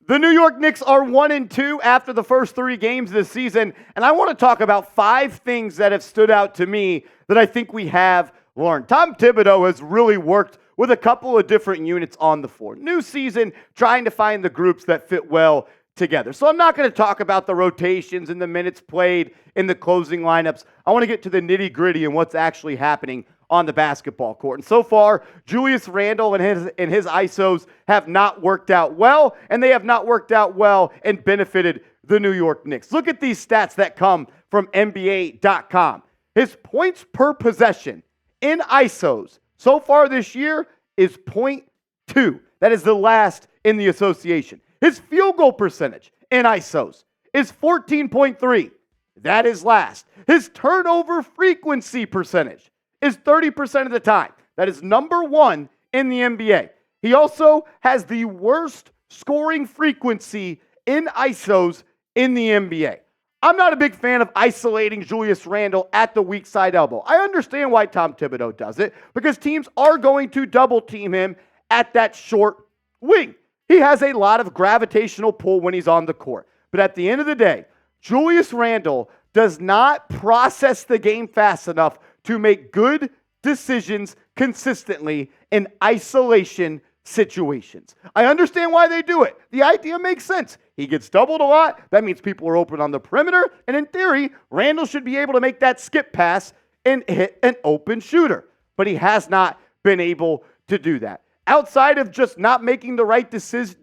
The New York Knicks are 1-2 after the first 3 games this season, and I want to talk about 5 things that have stood out to me that I think we have learned. Tom Thibodeau has really worked with a couple of different units on the floor. New season, trying to find the groups that fit well together. So I'm not going to talk about the rotations and the minutes played in the closing lineups. I want to get to the nitty-gritty and what's actually happening on the basketball court. And so far, Julius Randle and his ISOs have not worked out well, and they have not worked out well and benefited the New York Knicks. Look at these stats that come from NBA.com. His points per possession in ISOs so far this year is 0.2. That is the last in the association. His field goal percentage in ISOs is 14.3. That is last. His turnover frequency percentage is 30% of the time. That is number 1 in the NBA. He also has the worst scoring frequency in ISOs in the NBA. I'm not a big fan of isolating Julius Randle at the weak side elbow. I understand why Tom Thibodeau does it, because teams are going to double team him at that short wing. He has a lot of gravitational pull when he's on the court. But at the end of the day, Julius Randle does not process the game fast enough to make good decisions consistently in isolation situations. I understand why they do it. The idea makes sense. He gets doubled a lot. That means people are open on the perimeter. And in theory, Randle should be able to make that skip pass and hit an open shooter. But he has not been able to do that. Outside of just not making the right decisions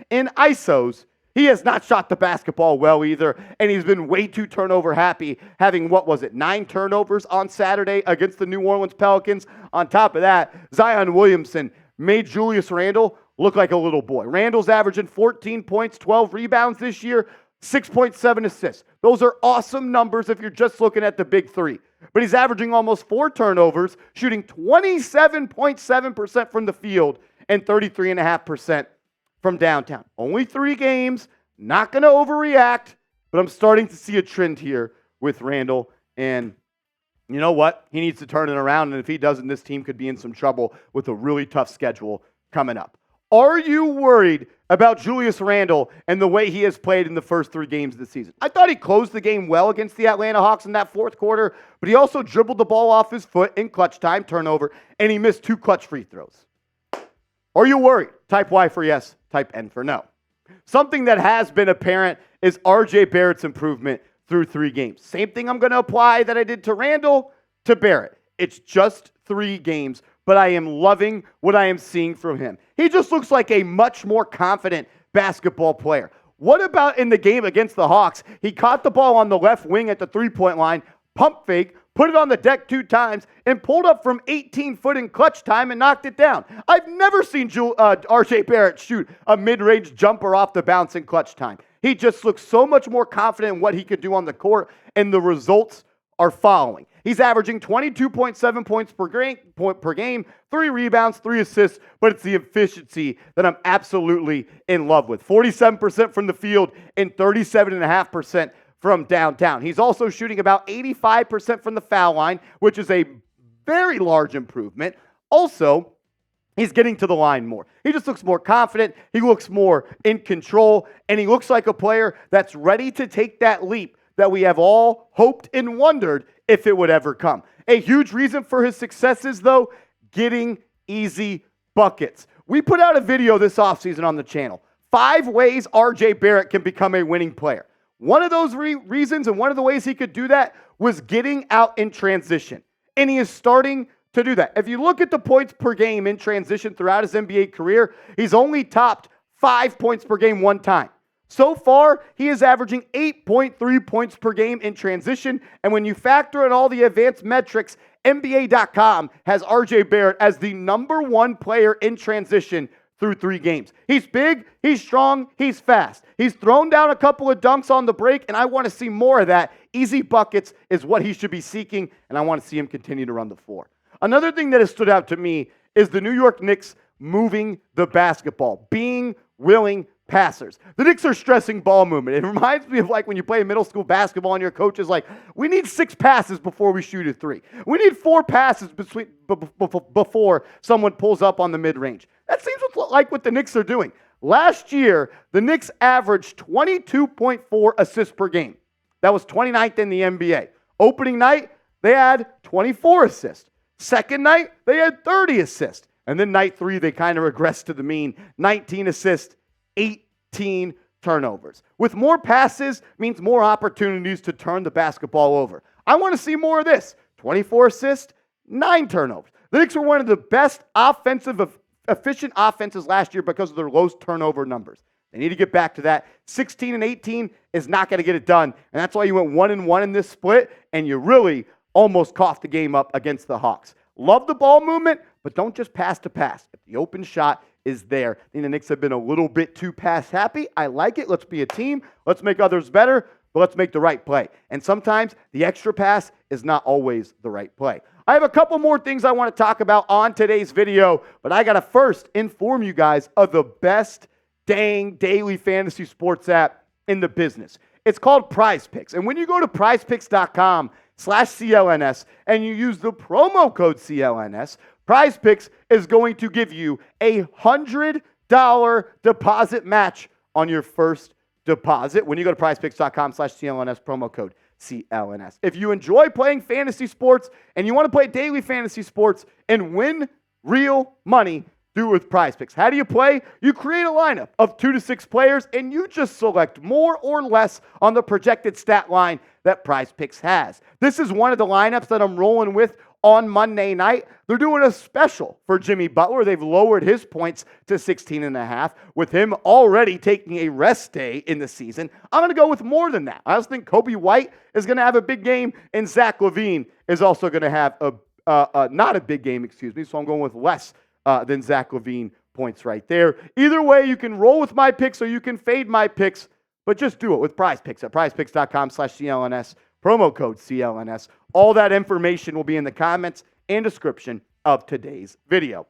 in ISOs, he has not shot the basketball well either, and he's been way too turnover happy, having, 9 turnovers on Saturday against the New Orleans Pelicans. On top of that, Zion Williamson made Julius Randle look like a little boy. Randle's averaging 14 points, 12 rebounds this year, 6.7 assists. Those are awesome numbers if you're just looking at the big 3. But he's averaging almost 4 turnovers, shooting 27.7% from the field and 33.5% from downtown. Only 3 games, not going to overreact, but I'm starting to see a trend here with Randle. And you know what? He needs to turn it around, and if he doesn't, this team could be in some trouble with a really tough schedule coming up. Are you worried about Julius Randle and the way he has played in the first 3 games of the season? I thought he closed the game well against the Atlanta Hawks in that fourth quarter, but he also dribbled the ball off his foot in clutch time, turnover, and he missed 2 clutch free throws. Are you worried? Type Y for yes, type N for no. Something that has been apparent is RJ Barrett's improvement through 3 games. Same thing I'm going to apply that I did to Randle to Barrett. It's just 3 games, but I am loving what I am seeing from him. He just looks like a much more confident basketball player. What about in the game against the Hawks? He caught the ball on the left wing at the 3-point line, pump fake, put it on the deck 2 times, and pulled up from 18 foot in clutch time and knocked it down. I've never seen RJ Barrett shoot a mid-range jumper off the bounce in clutch time. He just looks so much more confident in what he could do on the court, and the results are following. He's averaging 22.7 points per game, 3 rebounds, 3 assists, but it's the efficiency that I'm absolutely in love with. 47% from the field and 37.5% from downtown. He's also shooting about 85% from the foul line, which is a very large improvement. Also, he's getting to the line more. He just looks more confident. He looks more in control, and he looks like a player that's ready to take that leap that we have all hoped and wondered if it would ever come. A huge reason for his successes, though, getting easy buckets. We put out a video this offseason on the channel. 5 ways RJ Barrett can become a winning player. One of those reasons and one of the ways he could do that was getting out in transition. And he is starting to do that. If you look at the points per game in transition throughout his NBA career, he's only topped 5 points per game 1 time. So far, he is averaging 8.3 points per game in transition. And when you factor in all the advanced metrics, NBA.com has RJ Barrett as the number 1 player in transition through 3 games. He's big, he's strong, he's fast. He's thrown down a couple of dunks on the break, and I want to see more of that. Easy buckets is what he should be seeking, and I want to see him continue to run the floor. Another thing that has stood out to me is the New York Knicks moving the basketball, being willing passers. The Knicks are stressing ball movement. It reminds me of like when you play middle school basketball and your coach is like, we need 6 passes before we shoot a 3. We need 4 passes before someone pulls up on the mid-range. That seems like what the Knicks are doing. Last year, the Knicks averaged 22.4 assists per game. That was 29th in the NBA. Opening night, they had 24 assists. Second night, they had 30 assists. And then night 3, they kind of regressed to the mean. 19 assists, 18 turnovers. With more passes means more opportunities to turn the basketball over. I want to see more of this. 24 assists, 9 turnovers. The Knicks were one of the best efficient offenses last year because of their low turnover numbers. They need to get back to that. 16 and 18 is not going to get it done. And that's why you went 1-1 in this split, and you really almost coughed the game up against the Hawks. Love the ball movement, but don't just pass to pass. If the open shot is there, I think the Knicks have been a little bit too pass happy. I like it. Let's be a team. Let's make others better, but let's make the right play. And sometimes the extra pass is not always the right play. I have a couple more things I want to talk about on today's video, but I got to first inform you guys of the best dang daily fantasy sports app in the business. It's called PrizePicks. And when you go to prizepicks.com/CLNS and you use the promo code CLNS, PrizePicks is going to give you a $100 deposit match on your first deposit when you go to prizepicks.com/CLNS, promo code CLNS. If you enjoy playing fantasy sports and you want to play daily fantasy sports and win real money, do it with PrizePicks. How do you play? You create a lineup of 2 to 6 players, and you just select more or less on the projected stat line that PrizePicks has. This is one of the lineups that I'm rolling with on Monday night. They're doing a special for Jimmy Butler. They've lowered his points to 16.5, with him already taking a rest day in the season. I'm going to go with more than that. I also think Kobe White is going to have a big game, and Zach LaVine is also going to have not a big game, so I'm going with less than Zach LaVine points right there. Either way, you can roll with my picks or you can fade my picks, but just do it with PrizePicks at prizepicks.com/CLNS, promo code CLNS. All that information will be in the comments and description of today's video.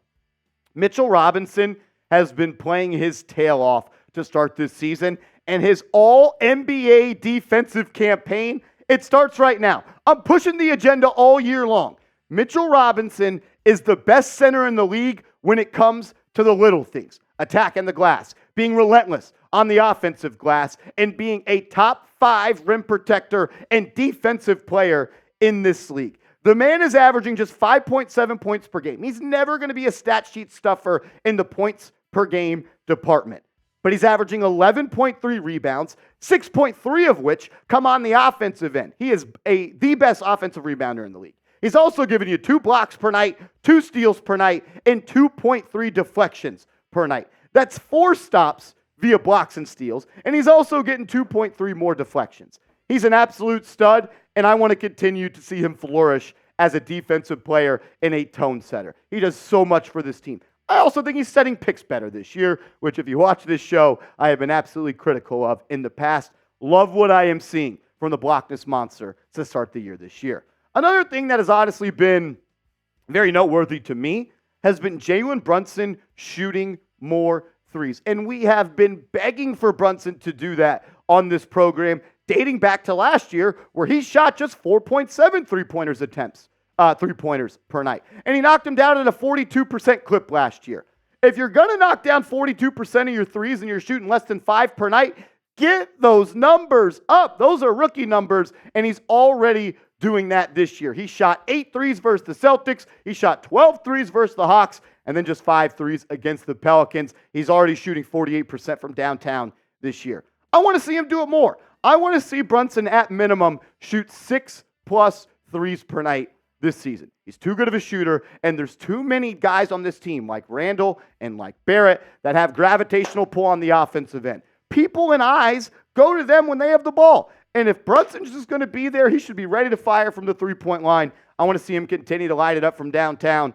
Mitchell Robinson has been playing his tail off to start this season, and his all-NBA defensive campaign, it starts right now. I'm pushing the agenda all year long. Mitchell Robinson is the best center in the league when it comes to the little things. Attacking the glass, being relentless on the offensive glass, and being a top 5 rim protector and defensive player in this league. The man is averaging just 5.7 points per game. He's never going to be a stat sheet stuffer in the points per game department. But he's averaging 11.3 rebounds, 6.3 of which come on the offensive end. He is the best offensive rebounder in the league. He's also giving you 2 blocks per night, 2 steals per night, and 2.3 deflections per night. That's 4 stops via blocks and steals, and he's also getting 2.3 more deflections. He's an absolute stud, and I want to continue to see him flourish as a defensive player and a tone setter. He does so much for this team. I also think he's setting picks better this year, which if you watch this show, I have been absolutely critical of in the past. Love what I am seeing from the Blockness Monster to start the year this year. Another thing that has honestly been very noteworthy to me has been Jalen Brunson shooting more threes. And we have been begging for Brunson to do that on this program, dating back to last year where he shot just 4.7 three-pointers per night. And he knocked them down at a 42% clip last year. If you're going to knock down 42% of your threes and you're shooting less than 5 per night, get those numbers up. Those are rookie numbers, and he's already doing that this year. He shot 8 threes versus the Celtics. He shot 12 threes versus the Hawks, and then just 5 threes against the Pelicans. He's already shooting 48% from downtown this year. I want to see him do it more. I want to see Brunson at minimum shoot 6+ threes per night this season. He's too good of a shooter, and there's too many guys on this team like Randle and like Barrett that have gravitational pull on the offensive end. People and eyes go to them when they have the ball. And if Brunson's just going to be there, he should be ready to fire from the three-point line. I want to see him continue to light it up from downtown.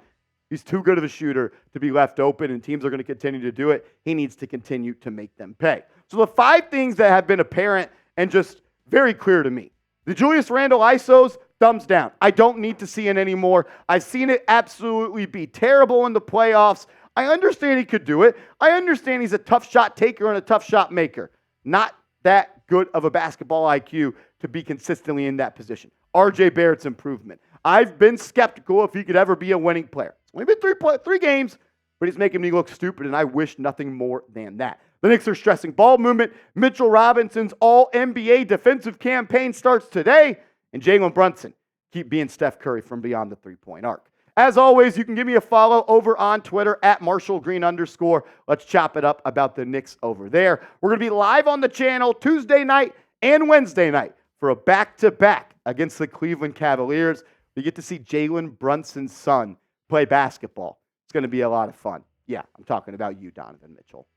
He's too good of a shooter to be left open, and teams are going to continue to do it. He needs to continue to make them pay. So the 5 things that have been apparent and just very clear to me. The Julius Randle ISOs, thumbs down. I don't need to see it anymore. I've seen it absolutely be terrible in the playoffs. I understand he could do it. I understand he's a tough shot taker and a tough shot maker. Not that good of a basketball IQ to be consistently in that position. RJ Barrett's improvement. I've been skeptical if he could ever be a winning player. It's only been 3 games, but he's making me look stupid, and I wish nothing more than that. The Knicks are stressing ball movement. Mitchell Robinson's all-NBA defensive campaign starts today. And Jalen Brunson keep being Steph Curry from beyond the three-point arc. As always, you can give me a follow over on Twitter at @MarshallGreen_. Let's chop it up about the Knicks over there. We're going to be live on the channel Tuesday night and Wednesday night for a back-to-back against the Cleveland Cavaliers. We get to see Jalen Brunson's son play basketball. It's going to be a lot of fun. Yeah, I'm talking about you, Donovan Mitchell.